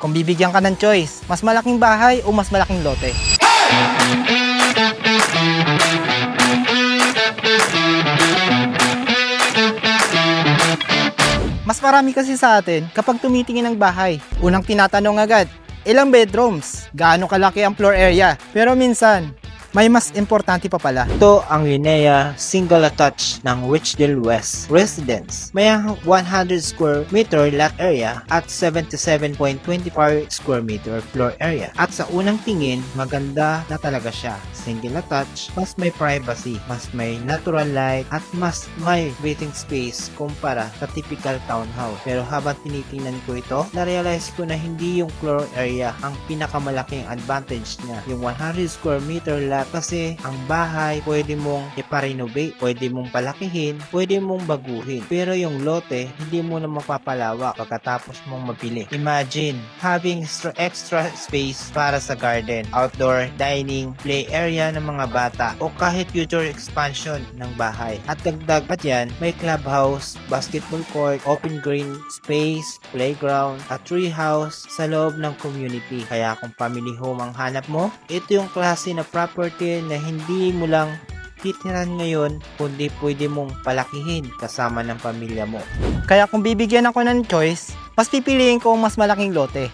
Kung bibigyan ka ng choice, mas malaking bahay o mas malaking lote? Mas marami kasi sa atin kapag tumitingin ng bahay. Unang tinatanong agad, ilang bedrooms? Gaano kalaki ang floor area? Pero minsan, may mas importante pa pala. Ito ang Linea Single Attached ng Richdale West Residence. May 100 square meter lot area at 77.25 square meter floor area. At sa unang tingin, maganda na talaga siya. Single attached, mas may privacy, mas may natural light, at mas may breathing space kumpara sa typical townhouse. Pero habang tinitingnan ko ito, na-realize ko na hindi yung floor area ang pinakamalaking advantage niya. Yung 100 square meter lot kasi ang bahay pwede mong ipa-renovate, pwede mong palakihin, pwede mong baguhin. Pero yung lote, hindi mo na mapapalawak pagkatapos mong mabili. Imagine having extra space para sa garden, outdoor dining, play area ng mga bata, o kahit future expansion ng bahay. At dagdag pa dyan, may clubhouse, basketball court, open green space, playground, at tree house sa loob ng community. Kaya kung family home ang hanap mo, ito yung klase na property na hindi mo lang titiran ngayon, kundi pwede mong palakihin kasama ng pamilya mo. Kaya kung bibigyan ako ng choice, mas pipiliin ko ang mas malaking lote.